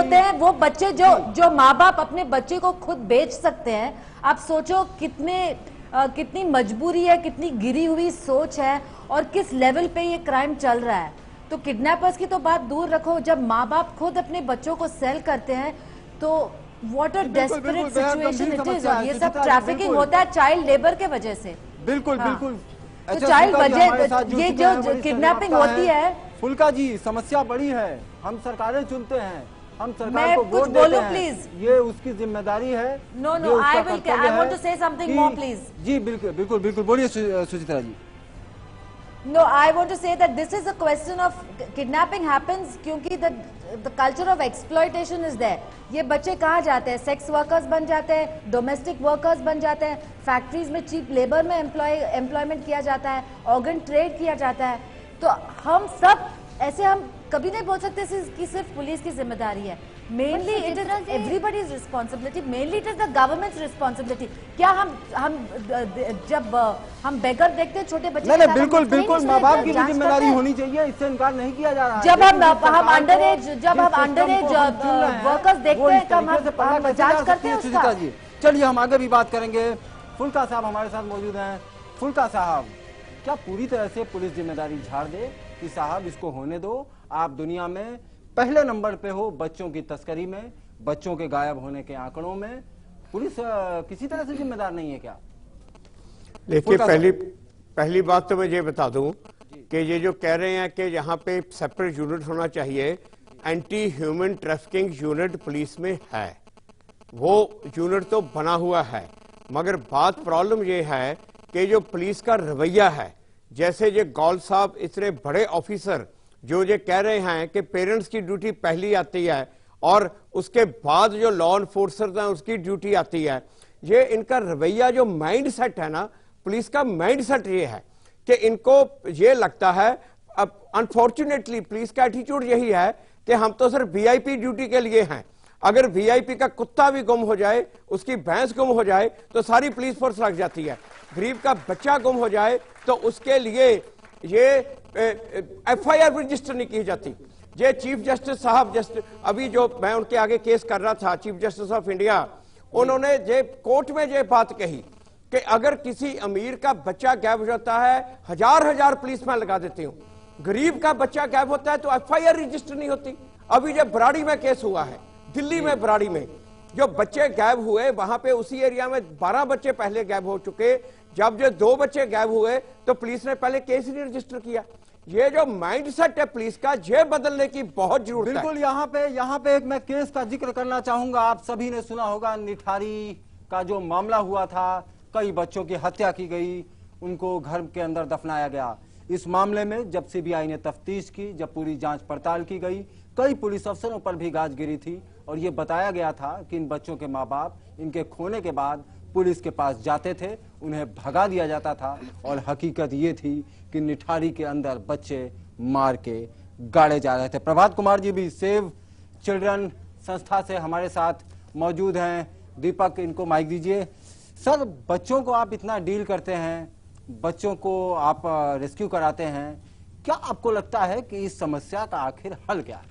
होते हैं वो बच्चे जो माँ बाप अपने बच्चे को खुद बेच सकते हैं। आप सोचो कितनी मजबूरी है, कितनी गिरी हुई सोच है और किस लेवल पे ये क्राइम चल रहा है। तो किडनैपर्स की तो बात दूर रखो, जब माँ बाप खुद अपने बच्चों को सेल करते हैं तो what a desperate situation it is. और ये सब ट्रैफिकिंग होता है चाइल्ड लेबर के वजह से। बिल्कुल बिल्कुल। तो चाइल्ड वजह ये जो किडनैपिंग होती है। फुल्का जी, समस्या बड़ी है, हम सरकारें चुनते हैं, हम सरकार को वोट देते हैं, प्लीज। ये उसकी जिम्मेदारी है। No I want to say something more please. जी बिल्कुल बिल्कुल बिल्कुल, बोलिए सुचित्रा जी। No, I want to say that this is a question of kidnapping happens क्योंकि the culture of exploitation is there. ये बच्चे कहाँ जाते हैं? सेक्स वर्कर्स बन जाते हैं, डोमेस्टिक वर्कर्स बन जाते हैं, फैक्ट्रीज में चीप लेबर में एम्प्लॉयमेंट किया जाता है, ऑर्गन ट्रेड किया जाता है। तो हम सब ऐसे हम कभी नहीं बोल सकते कि सिर्फ पुलिस की जिम्मेदारी है। Mainly it is everybody's responsibility, mainly it is the governments responsibility. क्या हम जब हम बेगर देखते हैं छोटे बच्चे, नहीं बिल्कुल बिल्कुल, माँ बाप की भी जिम्मेदारी होनी चाहिए, इससे इनकार नहीं किया जा रहा है। जब हम अंडर एज वर्कर्स देखते हैं तब हम जांच करते हैं उसका। चलिए हम आगे भी बात करेंगे। फुल्का साहब हमारे साथ मौजूद हैं। फुल्का साहब, क्या पूरी तरह से पुलिस जिम्मेदारी झाड़ दे कि साहब इसको होने दो, आप दुनिया में पहले नंबर पे हो बच्चों की तस्करी में, बच्चों के गायब होने के आंकड़ों में, पुलिस किसी तरह से जिम्मेदार नहीं है क्या? देखिए, पहली बात तो मैं ये बता दूं कि ये जो कह रहे हैं कि यहाँ पे सेपरेट यूनिट होना चाहिए, anti human trafficking unit police में है, वो यूनिट तो बना हुआ है, मगर बात प्रॉब्लम ये है कि जो पुलिस का रवैया है, जैसे ये गौल साहब इतने बड़े ऑफिसर जो ये कह रहे हैं कि पेरेंट्स की ड्यूटी पहली आती है और उसके बाद जो लॉ एनफोर्सर्स हैं उसकी ड्यूटी आती है, ये इनका रवैया जो माइंड सेट है ना, पुलिस का माइंड सेट ये है कि इनको ये लगता है, अब अनफॉर्चुनेटली पुलिस का एटीट्यूड यही है कि हम तो सिर्फ वीआईपी ड्यूटी के लिए हैं, अगर वीआईपी का कुत्ता भी गुम हो जाए, उसकी भैंस गुम हो जाए तो सारी पुलिस फोर्स लग जाती है, गरीब का बच्चा गुम हो जाए तो उसके लिए ये एफआईआर रजिस्टर नहीं की जाती। ये चीफ जस्टिस साहब, अभी जो मैं उनके आगे केस कर रहा था, चीफ जस्टिस ऑफ इंडिया, उन्होंने ये कोर्ट में ये बात कही कि अगर किसी अमीर का बच्चा गायब हो जाता है, हजार पुलिसमैन लगा देती हूँ, गरीब का बच्चा गायब होता है तो एफआईआर रजिस्टर नहीं होती। अभी जब बराड़ी में केस हुआ है, दिल्ली में बराड़ी में जो बच्चे गायब हुए, वहां पे उसी एरिया में 12 बच्चे पहले गायब हो चुके, जब जो 2 बच्चे गायब हुए तो पुलिस ने पहले केस ही नहीं रजिस्टर किया। ये जो माइंडसेट है पुलिस का, ये बदलने की बहुत जरूरत है। बिल्कुल, यहाँ पे एक मैं केस का जिक्र करना चाहूंगा। आप सभी ने सुना होगा निठारी का जो मामला हुआ था, कई बच्चों की हत्या की गई, उनको घर के अंदर दफनाया गया। इस मामले में जब सीबीआई ने तफ्तीश की, जब पूरी जांच पड़ताल की गई, कई पुलिस अफसरों पर भी गाज गिरी थी और ये बताया गया था कि इन बच्चों के माँ बाप इनके खोने के बाद पुलिस के पास जाते थे, उन्हें भगा दिया जाता था और हकीकत ये थी कि निठारी के अंदर बच्चे मार के गाड़े जा रहे थे। प्रभात कुमार जी भी सेव चिल्ड्रन संस्था से हमारे साथ मौजूद हैं। दीपक, इनको माइक दीजिए। सर, बच्चों को आप इतना डील करते हैं, बच्चों को आप रेस्क्यू कराते हैं, क्या आपको लगता है कि इस समस्या का आखिर हल क्या है?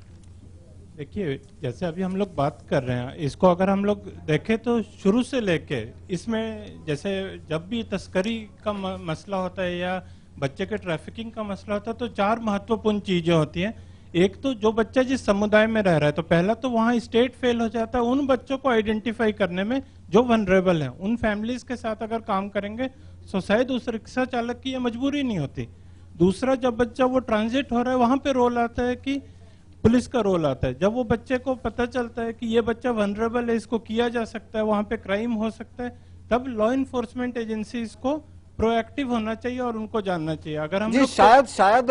देखिए, जैसे अभी हम लोग बात कर रहे हैं, इसको अगर हम लोग देखें तो शुरू से लेके इसमें, जैसे जब भी तस्करी का मसला होता है या बच्चे के ट्रैफिकिंग का मसला होता है तो 4 महत्वपूर्ण चीजें होती हैं। एक तो जो बच्चा जिस समुदाय में रह रहा है, तो पहला तो वहाँ स्टेट फेल हो जाता है उन बच्चों को आइडेंटिफाई करने में जो वनरेबल हैं। उन फैमिलीज के साथ अगर काम करेंगे तो शायद उस रिक्शा चालक की ये मजबूरी नहीं होती। दूसरा, जब बच्चा वो ट्रांजिट हो रहा है, वहां पे रोल आता है कि पुलिस का रोल आता है। जब वो बच्चे को पता चलता है कि ये बच्चा वनरेबल है, इसको किया जा सकता है, वहां पे क्राइम हो सकता है, तब लॉ इन्फोर्समेंट एजेंसी को प्रोएक्टिव होना चाहिए और उनको जानना चाहिए। अगर हम शायद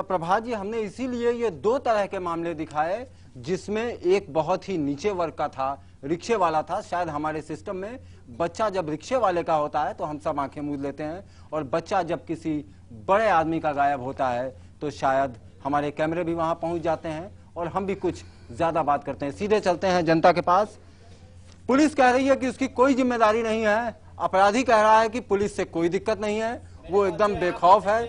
प्रभात जी, हमने इसीलिए ये 2 तरह के मामले दिखाए, जिसमें एक बहुत ही नीचे वर्ग का था, रिक्शे वाला था। शायद हमारे सिस्टम में बच्चा जब रिक्शे वाले का होता है तो हम सब आंखें मूंद लेते हैं, और बच्चा जब किसी बड़े आदमी का गायब होता है तो शायद हमारे कैमरे भी वहां पहुंच जाते हैं और हम भी कुछ ज्यादा बात करते हैं। सीधे चलते हैं जनता के पास। पुलिस कह रही है कि उसकी कोई जिम्मेदारी नहीं है, अपराधी कह रहा है कि पुलिस से कोई दिक्कत नहीं है, वो एकदम बेखौफ है।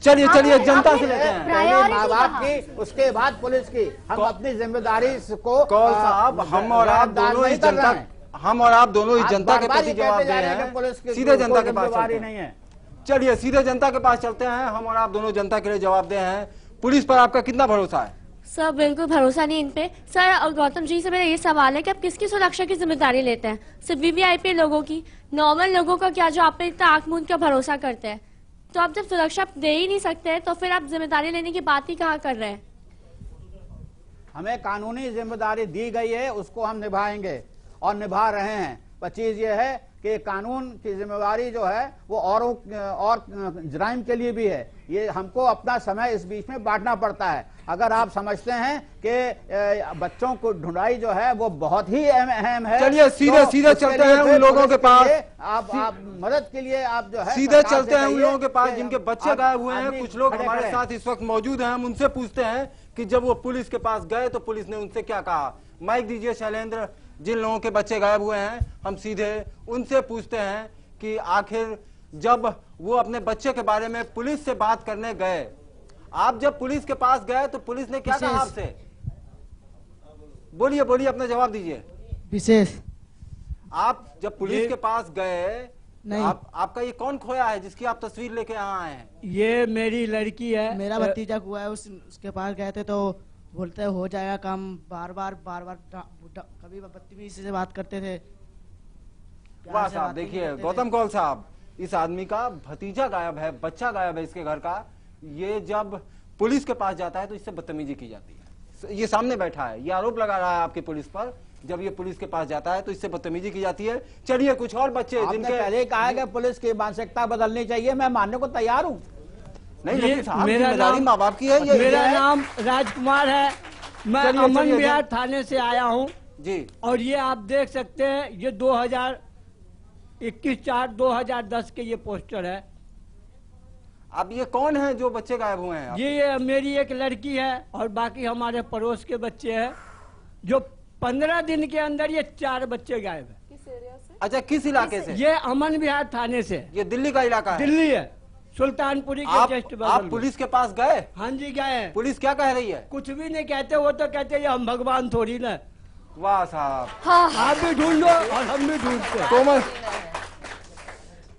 चलिए चलिए जनता से लेते हैं। पहले माँ बाप की, उसके बाद पुलिस की। हम अपनी जिम्मेदारी को कौल साहब, हम और आप दोनों ही जनता, हम और आप दोनों ही जनता के प्रति जवाब दे रहे हैं, सीधे जनता के पास चलते हैं। चलिए सीधे जनता के पास चलते हैं। हम और आप दोनों जनता के लिए जवाब दे हैं। पुलिस पर आपका कितना भरोसा है? सर बिल्कुल भरोसा नहीं इन पे। सर गौतम जी से मेरा ये सवाल है कि आप किसकी सुरक्षा की जिम्मेदारी लेते हैं? सिर्फ वीवीआईपी लोगों की? नॉर्मल लोगों का क्या, जो आप पे इतना आंख मूंद का भरोसा करते हैं? तो आप जब सुरक्षा दे ही नहीं सकते तो फिर आप जिम्मेदारी लेने की बात ही कहाँ कर रहे हैं? हमें कानूनी जिम्मेदारी दी गई है, उसको हम निभाएंगे और निभा रहे हैं। पर चीज ये है कि कानून की जिम्मेदारी जो है वो और जराइम के लिए भी है। ये हमको अपना समय इस बीच में बांटना पड़ता है। अगर आप समझते हैं कि बच्चों को ढूंढाई जो है वो बहुत ही अहम है, चलिए सीधे तो सीधे चलते हैं उन लोगों के पास। आप मदद के लिए आप जो है सीधे चलते हैं उन लोगों के पास जिनके बच्चे आप गायब हुए हैं। आदमी कुछ लोग खड़े हमारे खड़े साथ इस वक्त मौजूद हैं। हम उनसे पूछते हैं कि जब वो पुलिस के पास गए तो पुलिस ने उनसे क्या कहा। माइक दीजिए शैलेंद्र। जिन लोगों के बच्चे गायब हुए हैं हम सीधे उनसे पूछते हैं कि आखिर जब वो अपने बच्चे के बारे में पुलिस से बात करने गए, आप जब पुलिस के पास गए तो पुलिस ने क्या कहा आपसे? बोलिए बोलिए, अपना जवाब दीजिए। विशेष, आप जब पुलिस के पास गए, नहीं, आपका ये कौन खोया है जिसकी आप तस्वीर लेके यहाँ आए हैं? ये मेरी लड़की है, मेरा भतीजा हुआ है। उसके पास गए थे तो बोलते हो जाएगा काम। बार बार कभी बदतमीजी से बात करते थे। वाह साहब, देखिए गौतम कौल साहब, इस आदमी का भतीजा गायब है, बच्चा गायब है इसके घर का। ये जब पुलिस के पास जाता है तो इससे बदतमीजी की जाती है। ये सामने बैठा है, ये आरोप लगा रहा है आपकी पुलिस पर। जब ये पुलिस के पास जाता है तो इससे बदतमीजी की जाती है। चलिए कुछ और बच्चे जिनके पहले कहा है कि पुलिस की मानसिकता बदलनी चाहिए, मैं मानने को तैयार हूँ। नहीं, लेकिन साहब जिम्मेदारी माँ बाप की है। ये मेरा नाम राजकुमार है, मैं अमन विहार थाने से आया हूँ जी। और ये आप देख सकते हैं, ये 2021/4/2010 के ये पोस्टर है। अब ये कौन है जो बच्चे गायब हुए हैं? ये मेरी एक लड़की है और बाकी हमारे पड़ोस के बच्चे हैं, जो 15 दिन के अंदर ये 4 बच्चे गायब है। किस एरिया से? अच्छा, किस इलाके से? ये अमन विहार थाने से। ये दिल्ली का इलाका है? दिल्ली है, सुल्तानपुरी के जस्ट बगल आप में। पुलिस के पास गए? हाँ जी गए हैं। पुलिस क्या कह रही है? कुछ भी नहीं कहते, वो तो कहते हैं हम भगवान थोड़ी ना। वाह साहब, आप भी ढूंढो और हम भी ढूंढते। कोमल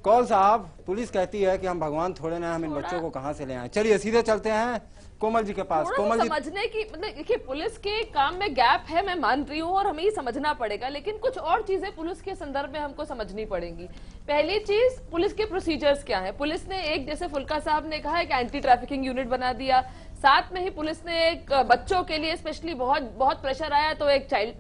कौल साहब, पुलिस कहती है कि हम भगवान थोड़े ना, हम इन बच्चों को कहां से ले आए। चलिए सीधे चलते हैं कोमल जी के पास। कोमल जी, समझने की मतलब देखिए, पुलिस के काम में गैप है, मैं मान रही हूँ और हमें ये समझना पड़ेगा, लेकिन कुछ और चीजें पुलिस के संदर्भ में हमको समझनी पड़ेंगी। पहली चीज, पुलिस के प्रोसीजर्स क्या है। पुलिस ने एक, जैसे फुल्का साहब ने कहा, एक एंटी ट्रैफिकिंग यूनिट बना दिया। साथ में ही पुलिस ने एक बच्चों के लिए स्पेशली बहुत प्रेशर आया तो एक child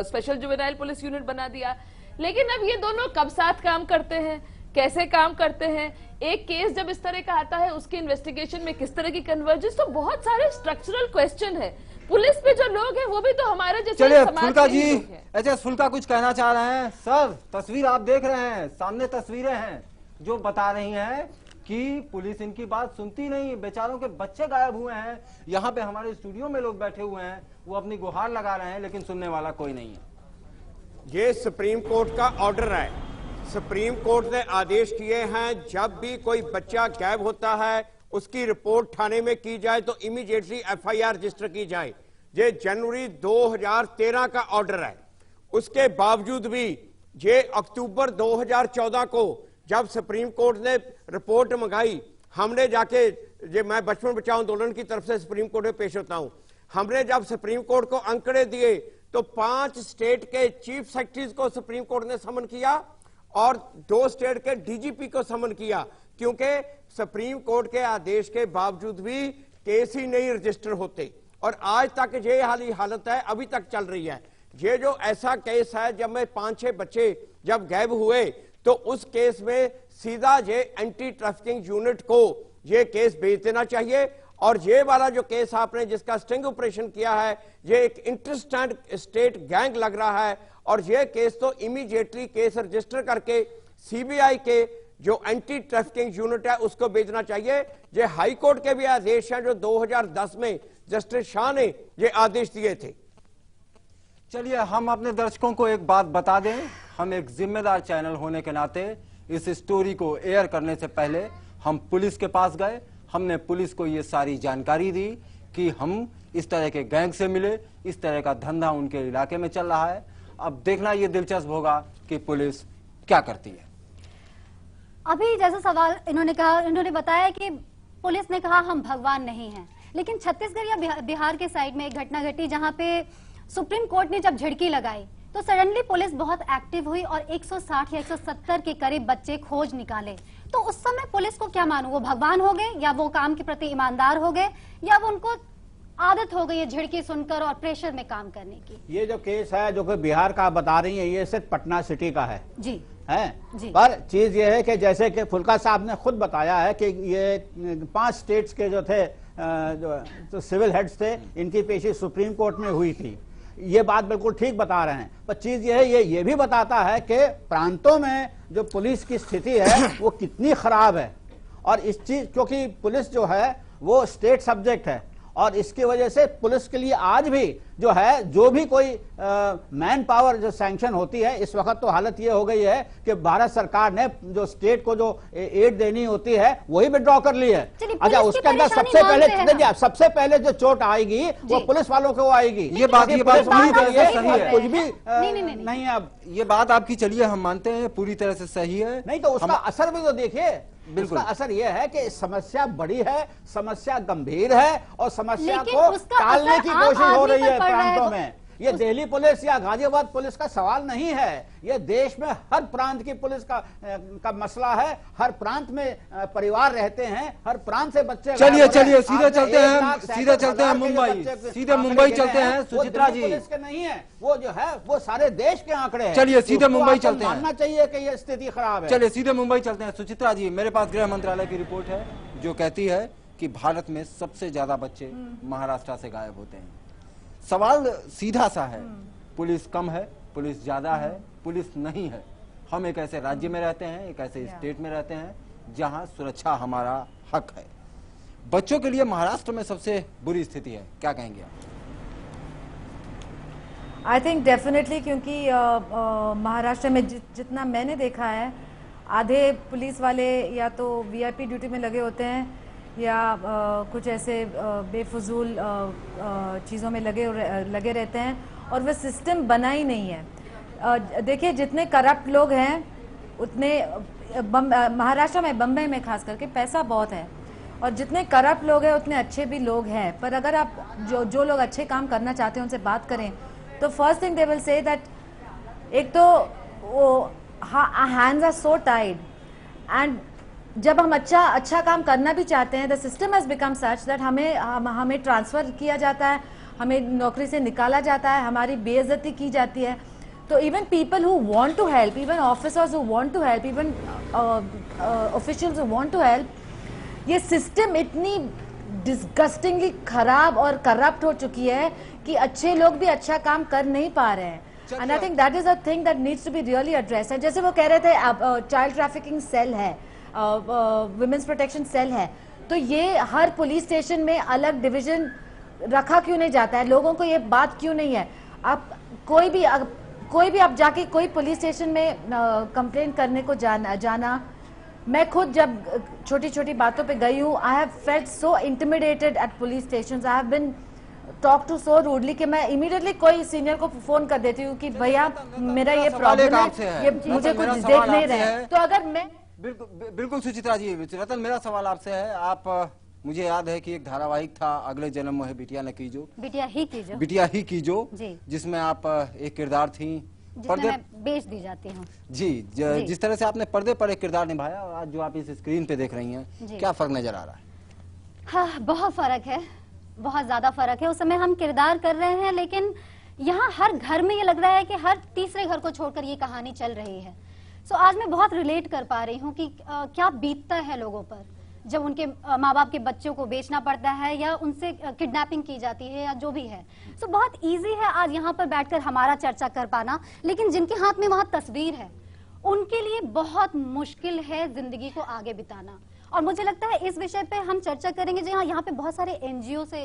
special juvenile police unit बना दिया। लेकिन अब ये दोनों कब साथ काम करते हैं, कैसे काम करते हैं, एक केस जब इस तरह का आता है उसके इन्वेस्टिगेशन में किस तरह की कन्वर्जेंस, तो बहुत सारे स्ट्रक्चरल क्वेश्चन है। पुलिस पे जो लोग हैं वो भी तो हमारे जैसे चलिए समाज फुल्का के जी, ही लोग हैं। अच्छा फुल्का कुछ कहना चाह रहे हैं? सर, तस्वीर आप देख रहे हैं, सामने तस्वीरें हैं जो बता रही हैं कि पुलिस इनकी बात सुनती नहीं। बेचारों के बच्चे गायब हुए हैं। यहाँ पे हमारे स्टूडियो में लोग बैठे हुए हैं, वो अपनी गुहार लगा रहे हैं, लेकिन सुनने वाला कोई नहीं है। ये सुप्रीम कोर्ट का ऑर्डर है। सुप्रीम कोर्ट ने आदेश किए हैं, जब भी कोई बच्चा गायब होता है उसकी रिपोर्ट थाने में की जाए तो इमीडिएटली एफआईआर रजिस्टर की जाए। ये जनवरी 2013 का ऑर्डर है। उसके बावजूद भी ये अक्टूबर 2014 को जब सुप्रीम कोर्ट ने रिपोर्ट मंगाई, हमने जाके, ये मैं बचपन बचाओ आंदोलन की तरफ से सुप्रीम कोर्ट में पेश होता हूं, हमने जब सुप्रीम कोर्ट को आंकड़े दिए तो 5 स्टेट के चीफ सेक्रेटरीज को सुप्रीम कोर्ट ने समन किया और 2 स्टेट के डीजीपी को समन किया, क्योंकि सुप्रीम कोर्ट के आदेश के बावजूद भी केस ही नहीं रजिस्टर होते। और आज तक ये हालत है, अभी तक चल रही है। ये जो ऐसा केस है, जब में 5-6 बच्चे जब गायब हुए तो उस केस में सीधा ये एंटी ट्रैफिकिंग यूनिट को ये केस भेज देना चाहिए। और ये वाला जो केस आपने जिसका स्टिंग ऑपरेशन किया है, ये एक इंटरस्टेट स्टेट गैंग लग रहा है और ये केस तो इमीडिएटली केस रजिस्टर करके सीबीआई के जो एंटी ट्रैफिकिंग यूनिट है उसको भेजना चाहिए। ये हाई कोर्ट के भी आदेश हैं जो 2010 में जस्टिस शाह ने ये आदेश दिए थे। चलिए हम अपने दर्शकों को एक बात बता दें, हम एक जिम्मेदार चैनल होने के नाते इस स्टोरी को एयर करने से पहले हम पुलिस के पास गए, हमने पुलिस को ये सारी जानकारी दी कि हम इस तरह के गैंग से मिले, इस तरह का धंधा उनके इलाके में चल रहा है। अब देखना ये दिलचस्प होगा कि पुलिस क्या करती है। अभी जैसा सवाल इन्होंने बताया कि पुलिस ने कहा हम भगवान नहीं हैं, लेकिन छत्तीसगढ़ या बिहार के साइड में एक घटना घटी जहां पे सुप्रीम कोर्ट ने जब झिड़की लगाई तो सडनली पुलिस बहुत एक्टिव हुई और 160 या 170 के करीब बच्चे खोज निकाले। तो उस समय पुलिस को क्या मानूं, वो भगवान हो गए या वो काम के प्रति ईमानदार हो गए या वो उनको आदत हो गई है झिड़की सुनकर और प्रेशर में काम करने की? ये जो केस है जो कि बिहार का बता रही है, ये सिर्फ पटना सिटी का है जी जी। पर चीज ये है कि जैसे कि फुल्का साहब ने खुद बताया है कि ये 5 स्टेट्स के जो थे जो सिविल हेड्स थे, इनकी पेशी सुप्रीम कोर्ट में हुई थी। ये बात बिल्कुल ठीक बता रहे हैं, पर चीज ये है, ये भी बताता है कि प्रांतों में जो पुलिस की स्थिति है वो कितनी खराब है। और इस चीज, क्योंकि पुलिस जो है वो स्टेट सब्जेक्ट है और इसकी वजह से पुलिस के लिए आज भी जो है, जो भी कोई मैन पावर जो सैंक्शन होती है, इस वक्त तो हालत ये हो गई है कि भारत सरकार ने जो स्टेट को जो एड देनी होती है वही विड्रॉ कर ली है। अच्छा, उसके अंदर सबसे पहले जो चोट आएगी वो पुलिस वालों को आएगी। ये बात पूरी तरह से सही है, कुछ भी नहीं। अब ये बात आपकी, चलिए हम मानते हैं पूरी तरह से सही है। नहीं तो उसका असर भी तो देखिए, बिल्कुल असर यह है कि समस्या बड़ी है, समस्या गंभीर है और समस्या को टालने की कोशिश हो रही है प्रांतों में। ये दिल्ली पुलिस या गाजियाबाद पुलिस का सवाल नहीं है, ये देश में हर प्रांत की पुलिस का मसला है। हर प्रांत में परिवार रहते हैं, हर प्रांत से बच्चे। चलिए सीधे चलते हैं मुंबई, सीधे मुंबई चलते हैं सुचित्रा जी। पुलिस के नहीं है, वो जो है वो सारे देश के आंकड़े हैं। चलिए सीधे मुंबई चलते हैं। मानना चाहिए कि ये स्थिति खराब है। चलिए सीधे मुंबई चलते हैं। सुचित्रा जी, मेरे पास गृह मंत्रालय की रिपोर्ट है जो कहती है कि भारत में सबसे ज्यादा बच्चे महाराष्ट्र से गायब होते हैं। सवाल सीधा सा है, पुलिस कम है, पुलिस ज्यादा है, पुलिस नहीं है। हम एक ऐसे राज्य में रहते हैं, एक ऐसे स्टेट में रहते हैं जहां सुरक्षा हमारा हक है। बच्चों के लिए महाराष्ट्र में सबसे बुरी स्थिति है, क्या कहेंगे आप? आई थिंक डेफिनेटली, क्योंकि महाराष्ट्र में जितना मैंने देखा है, आधे पुलिस वाले या तो वीआईपी ड्यूटी में लगे होते हैं या कुछ ऐसे बेफजूल चीज़ों में लगे रहते हैं और वह सिस्टम बना ही नहीं है। देखिए, जितने करप्ट लोग हैं उतने महाराष्ट्र में, बम्बई में खास करके पैसा बहुत है और जितने करप्ट लोग हैं उतने अच्छे भी लोग हैं। पर अगर आप जो लोग अच्छे काम करना चाहते हैं उनसे बात करें तो first thing they will say that एक तो वो hands are so tied, and जब हम अच्छा काम करना भी चाहते हैं, the system has become such that हमें ट्रांसफर किया जाता है, हमें नौकरी से निकाला जाता है, हमारी बेइज्जती की जाती है। तो even people who want to help, even officers who want to help, even officials who want to help, ये सिस्टम इतनी डिस्गस्टिंगली खराब और करप्ट हो चुकी है कि अच्छे लोग भी अच्छा काम कर नहीं पा रहे हैं। And I think that is a thing that needs to be really addressed. जैसे वो कह रहे थे चाइल्ड ट्रैफिकिंग सेल है, वुमेन्स प्रोटेक्शन सेल है, तो ये हर पुलिस स्टेशन में अलग डिवीजन रखा क्यों नहीं जाता है? लोगों को ये बात क्यों नहीं है? आप कोई भी आप जाके कोई पुलिस स्टेशन में कंप्लेन करने को जाना, मैं खुद जब छोटी छोटी बातों पे गई हूँ, I have felt so intimidated at police stations, I have been talk to so rudely कि मैं इमीडिएटली कोई सीनियर को फोन कर देती हूँ कि भैया मेरा ये प्रॉब्लम है, ये मुझे कुछ देख नहीं रहे। तो अगर मैं बिल्कुल सुचित्रा जी, रतन, मेरा सवाल आपसे है। आप, मुझे याद है कि एक धारावाहिक था अगले जन्म में बिटिया न कीजो, बिटिया ही कीजो, जिसमें आप एक किरदार थी, पर्दे बेच दी जाती हूँ जी। जिस तरह से आपने पर्दे पर एक किरदार निभाया और आज जो आप इस स्क्रीन पे देख रही हैं, क्या फर्क नजर आ रहा है? हाँ, बहुत फर्क है, बहुत ज्यादा फर्क है। उस समय हम किरदार कर रहे हैं, लेकिन यहाँ हर घर में ये लग रहा है कि हर तीसरे घर को छोड़कर ये कहानी चल रही है। सो आज मैं बहुत रिलेट कर पा रही हूँ कि क्या बीतता है लोगों पर जब उनके माँ बाप के बच्चों को बेचना पड़ता है या उनसे किडनैपिंग की जाती है या जो भी है। सो बहुत इजी है आज यहाँ पर बैठकर हमारा चर्चा कर पाना, लेकिन जिनके हाथ में वहाँ तस्वीर है उनके लिए बहुत मुश्किल है जिंदगी को आगे बिताना। और मुझे लगता है इस विषय पे हम चर्चा करेंगे जो यहाँ पे बहुत सारे एनजीओ से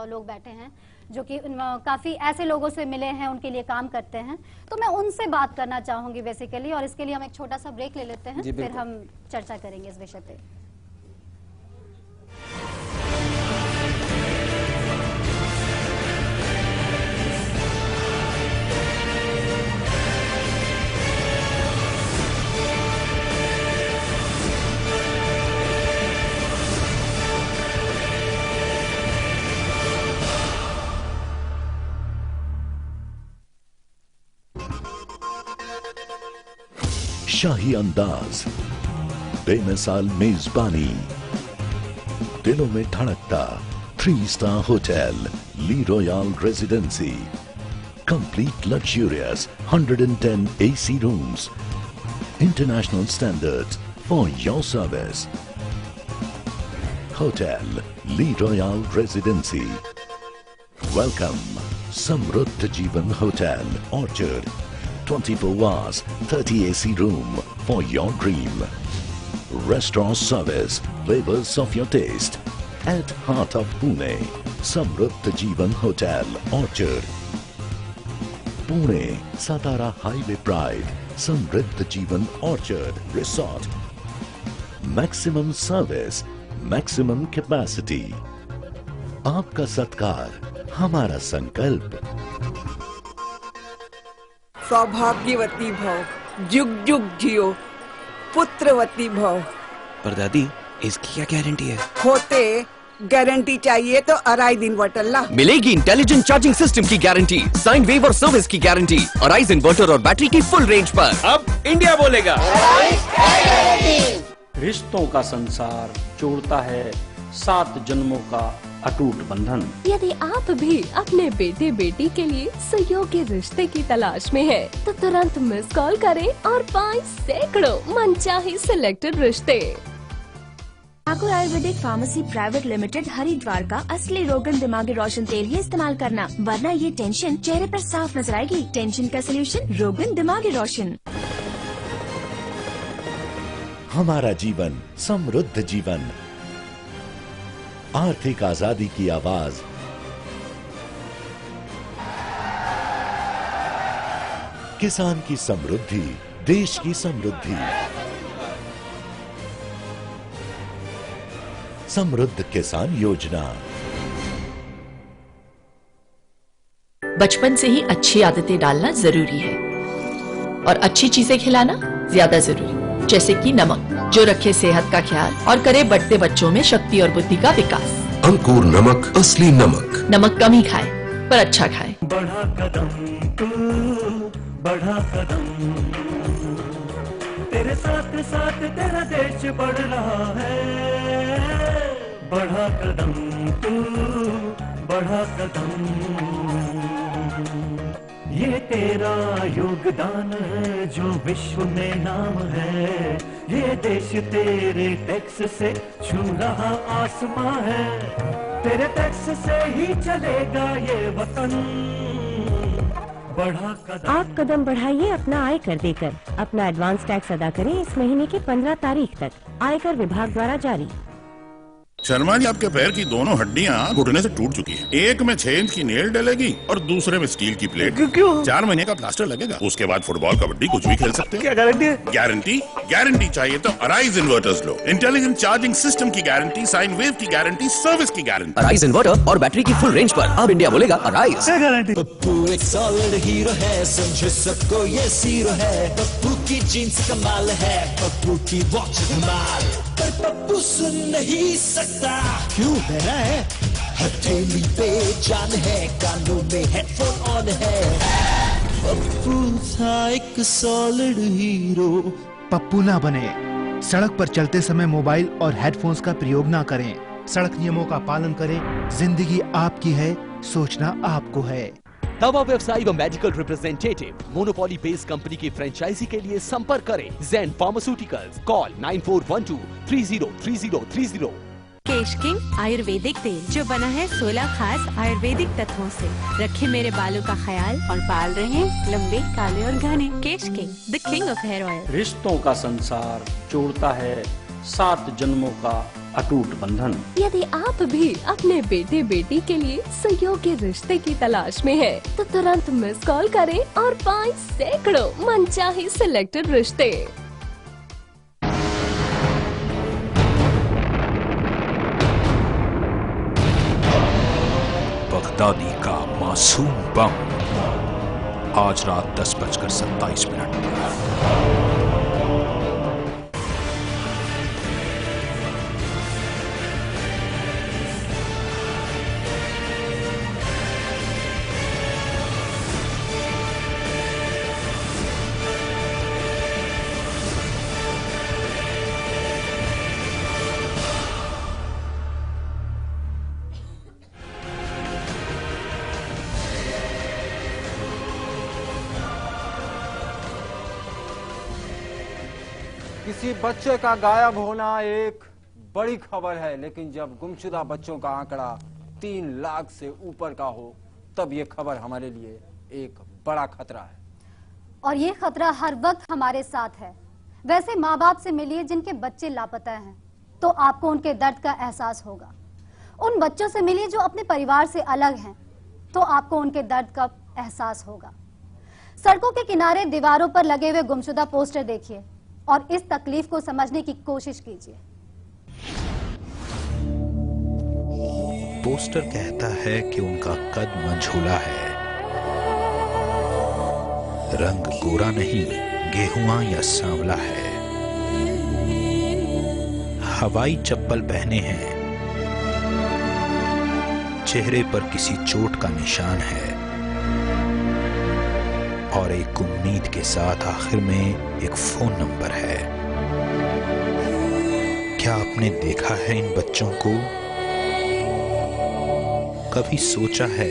लोग बैठे हैं जो कि काफी ऐसे लोगों से मिले हैं, उनके लिए काम करते हैं, तो मैं उनसे बात करना चाहूंगी बेसिकली। और इसके लिए हम एक छोटा सा ब्रेक ले लेते हैं, फिर हम चर्चा करेंगे इस विषय पे। शाही अंदाज, बेमिसाल मेजबानी, दिलों में धड़कता 3 star hotel Lee royal residency, complete luxurious 110 AC rooms, international standards for your service. Hotel Lee Royal Residency. Welcome, Samruddha Jeevan Hotel, Orchard. 24 hours, 30 AC room for your dream. Restaurant service, flavors of your taste. At heart of Pune, Samruddha Jeevan Hotel, Orchard. Pune, Satara Highway Pride, Samruddha Jeevan Orchard Resort. Maximum service, maximum capacity. आपका सत्कार, हमारा संकल्प। सौभाग्यवती भव, जुग जुग जियो, पुत्रवती भव। पर दादी, इसकी क्या गारंटी है? होते गारंटी चाहिए तो अराइज इन्वर्टर ला। मिलेगी इंटेलिजेंट चार्जिंग सिस्टम की गारंटी, साइन वेव और सर्विस की गारंटी, अराइज इन्वर्टर और बैटरी की फुल रेंज पर। अब इंडिया बोलेगा। रिश्तों का संसार जोड़ता है 7 जन्मों का अटूट बंधन। यदि आप भी अपने बेटे बेटी के लिए सुयोग्य रिश्ते की तलाश में हैं, तो तुरंत मिस कॉल करें और पाएं सैकड़ों मनचाही सिलेक्टेड रिश्ते। Thakur Ayurvedic pharmacy private limited Haridwar का असली रोगन दिमागी रोशन तेल ही इस्तेमाल करना, वरना ये टेंशन चेहरे पर साफ नजर आएगी। टेंशन का सलूशन रोगन दिमागी रोशन। हमारा जीवन समृद्ध जीवन, आर्थिक आजादी की आवाज, किसान की समृद्धि, देश की समृद्धि। समृद्ध किसान योजना। बचपन से ही अच्छी आदतें डालना जरूरी है और अच्छी चीजें खिलाना ज्यादा जरूरी, जैसे कि नमक, जो रखे सेहत का ख्याल और करे बढ़ते बच्चों में शक्ति और बुद्धि का विकास। अंकुर नमक, असली नमक। नमक कम ही खाए पर अच्छा खाए। बढ़ा कदम तू, बढ़ा कदम, तेरे साथ साथ तेरा देश बढ़ रहा है। बढ़ा कदम तू, बढ़ा कदम, ये तेरा योगदान है जो विश्व में नाम है। ये देश तेरे टैक्स से छू रहा आसमां है, तेरे टैक्स से ही चलेगा ये वतन। बढ़ा कदम। आप कदम बढ़ाइए अपना आयकर देकर। अपना एडवांस टैक्स अदा करें इस महीने की 15 तारीख तक। आयकर विभाग द्वारा जारी। शर्मा जी, आपके पैर की दोनों हड्डियां घुटने से टूट चुकी हैं। एक में 6 इंच की नेल डलेगी और दूसरे में स्टील की प्लेट। क्यों? 4 महीने का प्लास्टर लगेगा। उसके बाद फुटबॉल, कबड्डी कुछ भी खेल सकते हैं। क्या गारंटी है? गारंटी चाहिए तो अराइज इन्वर्टर्स लो। इंटेलिजेंट चार्जिंग सिस्टम की गारंटी, साइन वेव की गारंटी, सर्विस की गारंटी। अराइज इन्वर्टर और बैटरी की फुल रेंज पर अब इंडिया बोलेगा अराइज। गारंटी। पप्पू एक सॉलिड हीरो है, समझे सबको ये जीरो है। पप्पू की जीन्स कमाल है, पप्पू की वॉच धमाल, पर पप्पू सुन नहीं सकता। क्यों बहरा है? हथेली पे जान है, कानों में हेडफोन ऑन है। पप्पू था एक सॉलिड हीरो। पप्पू ना बने। सड़क पर चलते समय मोबाइल और हेडफोन्स का प्रयोग ना करें। सड़क नियमों का पालन करें। जिंदगी आपकी है, सोचना आपको है। दवा व्यवसायी व medical representative monopoly based company की फ्रेंचाइजी के लिए संपर्क करें ज़ेन फार्मास्यूटिकल्स। कॉल 9412303030। केश किंग आयुर्वेदिक तेल जो बना है 16 खास आयुर्वेदिक तत्वों से। रखे मेरे बालों का ख्याल और बाल रहे लंबे, काले और घने। Kesh King, the king of hair oil. रिश्तों का संसार जोड़ता है 7 जन्मों का अटूट बंधन। यदि आप भी अपने बेटे बेटी के लिए सुयोग्य रिश्ते की तलाश में हैं, तो तुरंत मिस कॉल करें और पाएं सैकड़ों मनचाही सिलेक्टेड रिश्ते। बगदादी का मासूम बम आज रात 10:27 पर। किसी बच्चे का गायब होना एक बड़ी खबर है, लेकिन जब गुमशुदा बच्चों का आंकड़ा 3 लाख से ऊपर का हो तब ये खबर हमारे लिए एक बड़ा खतरा है। और ये खतरा हर वक्त हमारे साथ है। वैसे माँ बाप से मिलिए जिनके बच्चे लापता हैं, तो आपको उनके दर्द का एहसास होगा। उन बच्चों से मिलिए जो अपने परिवार से अलग हैं, तो आपको उनके दर्द का एहसास होगा। सड़कों के किनारे दीवारों पर लगे हुए गुमशुदा पोस्टर देखिए और इस तकलीफ को समझने की कोशिश कीजिए। पोस्टर कहता है कि उनका कद मंझोला है, रंग गोरा नहीं गेहुआ या सांवला है, हवाई चप्पल पहने हैं, चेहरे पर किसी चोट का निशान है और एक उम्मीद के साथ आखिर में एक फोन नंबर है। क्या आपने देखा है इन बच्चों को? कभी सोचा है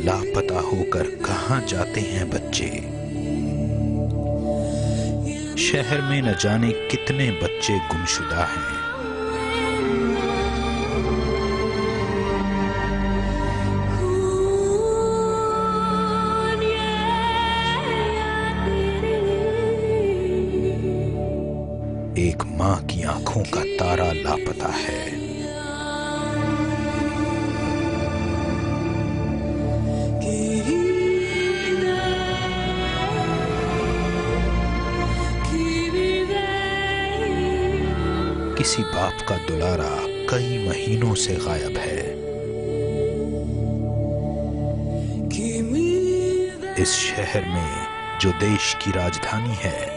लापता होकर कहां जाते हैं बच्चे? शहर में न जाने कितने बच्चे गुमशुदा हैं। एक मां की आंखों का तारा लापता है। किसी बाप का दुलारा कई महीनों से गायब है। इस शहर में जो देश की राजधानी है,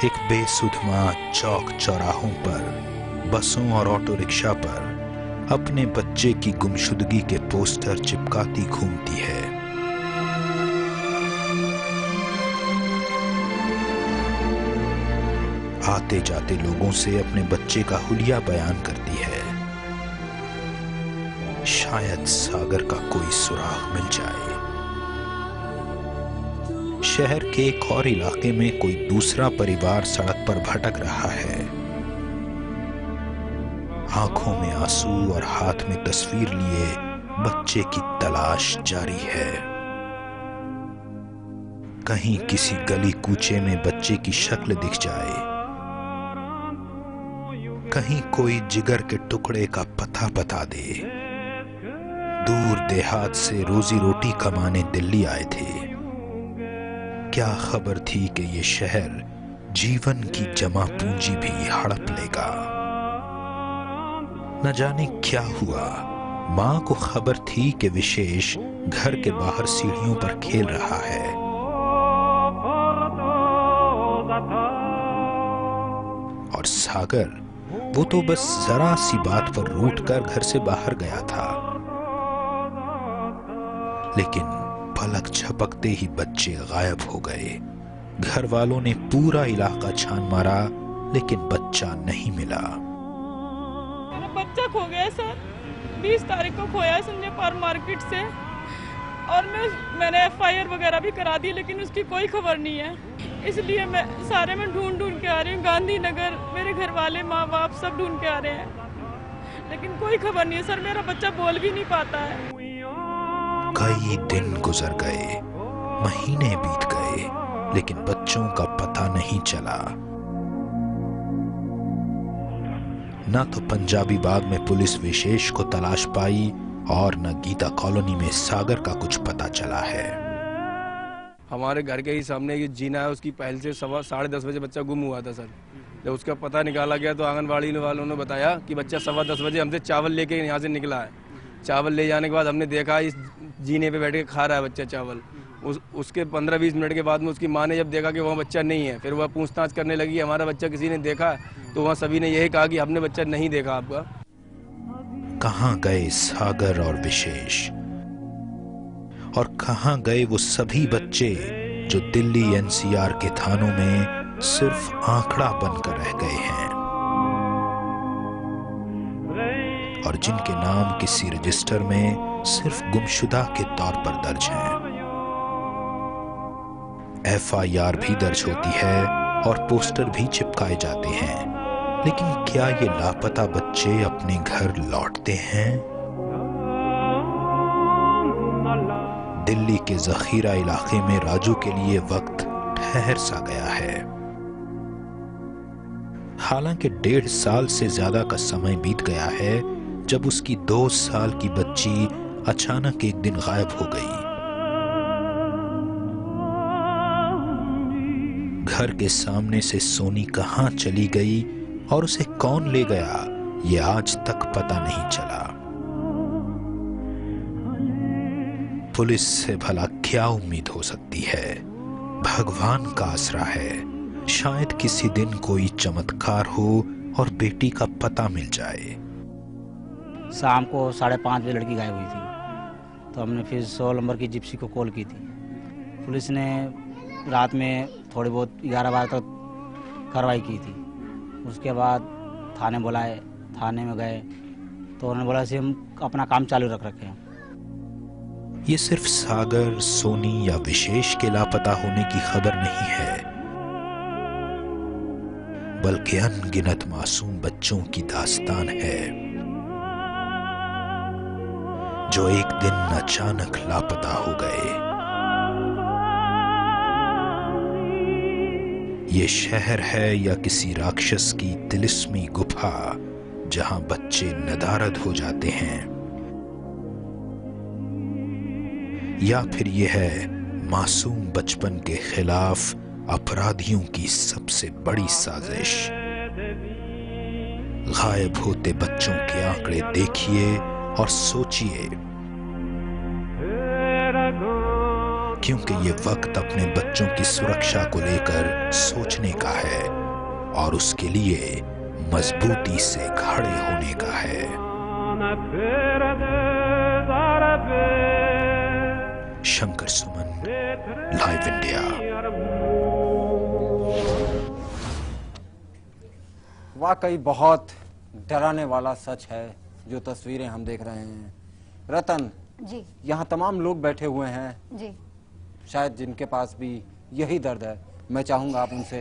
एक बेसुध मां चौक चौराहों पर, बसों और ऑटो रिक्शा पर अपने बच्चे की गुमशुदगी के पोस्टर चिपकाती घूमती है। आते जाते लोगों से अपने बच्चे का हुलिया बयान करती है। शायद सागर का कोई सुराग मिल जाए। शहर के एक और इलाके में कोई दूसरा परिवार सड़क पर भटक रहा है। आंखों में आंसू और हाथ में तस्वीर लिए बच्चे की तलाश जारी है। कहीं किसी गली कूचे में बच्चे की शक्ल दिख जाए, कहीं कोई जिगर के टुकड़े का पता बता दे। दूर देहात से रोजी रोटी कमाने दिल्ली आए थे। क्या खबर थी कि ये शहर जीवन की जमा पूंजी भी हड़प लेगा। न जाने क्या हुआ, मां को खबर थी कि विशेष घर के बाहर सीढ़ियों पर खेल रहा है। और सागर, वो तो बस जरा सी बात पर रूठकर घर से बाहर गया था। लेकिन पलक झपकते ही बच्चे गायब हो गए। घर वालों ने पूरा इलाका छान मारा, लेकिन बच्चा नहीं मिला। मेरा बच्चा खो गया सर, 20 तारीख को खोया संजय पार्क मार्केट से। और मैंने FIR वगैरह भी करा दी, लेकिन उसकी कोई खबर नहीं है। इसलिए मैं सारे में ढूंढ के आ रही हूँ। गांधीनगर मेरे घर वाले, माँ बाप सब ढूंढ के आ रहे हैं, लेकिन कोई खबर नहीं है सर। मेरा बच्चा बोल भी नहीं पाता है। कई दिन गुजर गए, महीने बीत गए, लेकिन बच्चों का पता नहीं चला। न तो पंजाबी बाग में पुलिस विशेष को तलाश पाई और न गीता कॉलोनी में सागर का कुछ पता चला है। हमारे घर के ही सामने ये जीना है, उसकी पहल से 10:15 बजे बच्चा गुम हुआ था सर। जब उसका पता निकाला गया तो आंगनबाड़ी वालों ने बताया कि बच्चा 10:15 बजे हमसे चावल लेके यहाँ से निकला है। चावल ले जाने के बाद हमने देखा इस जीने पे बैठ के खा रहा है बच्चा चावल। उसके 15-20 मिनट के बाद में उसकी माँ ने जब देखा कि वहाँ बच्चा नहीं है, फिर वह पूछताछ करने लगी हमारा बच्चा किसी ने देखा, तो वहाँ सभी ने यही कहा कि हमने बच्चा नहीं देखा आपका। कहाँ गए सागर और विशेष? और कहाँ गए वो सभी बच्चे जो दिल्ली NCR के थानों में सिर्फ आंकड़ा बनकर रह गए हैं और जिनके नाम किसी रजिस्टर में सिर्फ गुमशुदा के तौर पर दर्ज हैं। FIR भी दर्ज होती है, और पोस्टर भी चिपकाए जाते हैं, लेकिन क्या ये लापता बच्चे अपने घर लौटते हैं? दिल्ली के जखीरा इलाके में राजू के लिए वक्त ठहर सा गया है। हालांकि 1.5 साल से ज्यादा का समय बीत गया है जब उसकी 2 साल की बच्ची अचानक एक दिन गायब हो गई। घर के सामने से सोनी कहां चली गई और उसे कौन ले गया, ये आज तक पता नहीं चला। पुलिस से भला क्या उम्मीद हो सकती है? भगवान का आसरा है, शायद किसी दिन कोई चमत्कार हो और बेटी का पता मिल जाए। शाम को 5:30 बजे लड़की गायब हुई थी, तो हमने फिर 100 नंबर की जिप्सी को कॉल की थी। पुलिस ने रात में थोड़ी बहुत 11 बजे तक कार्रवाई की थी। उसके बाद थाने बुलाए, थाने में गए तो उन्होंने बोला कि हम अपना काम चालू रखे हैं। ये सिर्फ सागर, सोनी या विशेष के लापता होने की खबर नहीं है, बल्कि अनगिनत मासूम बच्चों की दास्तान है जो एक दिन अचानक लापता हो गए। ये शहर है या किसी राक्षस की तिलिस्मी गुफा जहां बच्चे नदारद हो जाते हैं, या फिर यह है मासूम बचपन के खिलाफ अपराधियों की सबसे बड़ी साजिश। गायब होते बच्चों के आंकड़े देखिए और सोचिए, क्योंकि ये वक्त अपने बच्चों की सुरक्षा को लेकर सोचने का है और उसके लिए मजबूती से खड़े होने का है। शंकर सुमन, लाइव इंडिया। वाकई बहुत डराने वाला सच है जो तस्वीरें हम देख रहे हैं। रतन जी, यहाँ तमाम लोग बैठे हुए हैं जी, शायद जिनके पास भी यही दर्द है। मैं चाहूंगा आप उनसे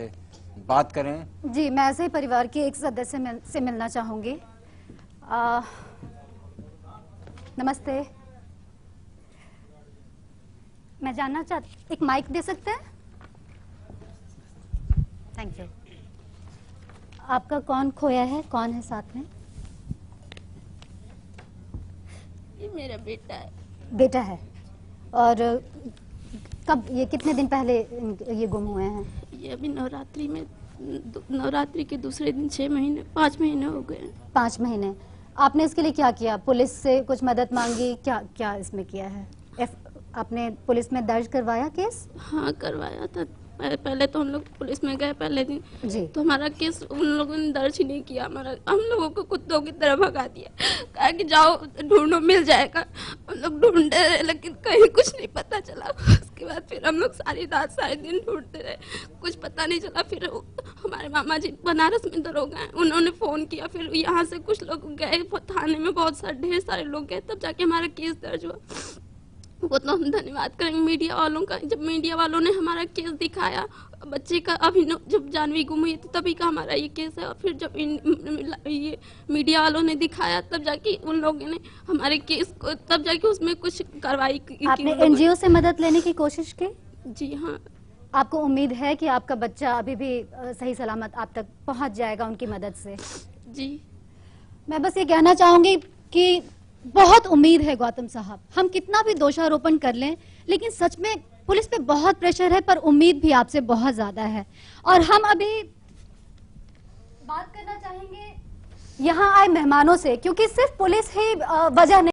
बात करें। जी, मैं ऐसे ही परिवार के एक सदस्य से मिलना चाहूंगी। नमस्ते, मैं जानना चाहती, एक माइक दे सकते हैं? Thank you. आपका कौन खोया है, कौन है साथ में? ये मेरा बेटा है। बेटा है। और कब, ये कितने दिन पहले ये गुम हुए हैं? ये अभी नवरात्रि में, नवरात्रि के दूसरे दिन 5 महीने हो गए हैं। 5 महीने। आपने इसके लिए क्या किया? पुलिस से कुछ मदद मांगी? क्या क्या इसमें किया है? आपने पुलिस में दर्ज करवाया केस? हाँ, करवाया था। पहले तो हम लोग पुलिस में गए पहले दिन जी, तो हमारा केस उन लोगों ने दर्ज ही नहीं किया। हम लोगों को कुत्तों की तरह भगा दिया, कहा कि जाओ ढूंढो, मिल जाएगा। हम लोग ढूंढते रहे लेकिन कहीं कुछ नहीं पता चला। उसके बाद फिर हम लोग सारी रात सारे दिन ढूंढते रहे, कुछ पता नहीं चला। फिर हमारे मामा जी बनारस में दरोगा हैं, उन्होंने फोन किया। फिर यहाँ से कुछ लोग गए थाने में, बहुत ढेर सारे लोग गए, तब जाके हमारा केस दर्ज हुआ। वो तो हम धन्यवाद करेंगे मीडिया वालों का। जब मीडिया वालों ने हमारा केस दिखाया बच्चे का, अभी जब जानवी गुम हुई थी तभी का हमारा ये केस है। और फिर जब ये मीडिया वालों ने दिखाया तब जाके उन लोगों ने हमारे केस को, तब जाके उसमें कुछ कार्रवाई की। आपने एनजीओ से मदद लेने की कोशिश की? जी हाँ। आपको उम्मीद है कि आपका बच्चा अभी भी सही सलामत आप तक पहुंच जाएगा उनकी मदद से? जी। मैं बस ये कहना चाहूंगी कि बहुत उम्मीद है गौतम साहब। हम कितना भी दोषारोपण कर लें लेकिन सच में पुलिस पे बहुत प्रेशर है, पर उम्मीद भी आपसे बहुत ज्यादा है। और हम अभी बात करना चाहेंगे यहाँ आए मेहमानों से, क्योंकि सिर्फ पुलिस ही वजह नहीं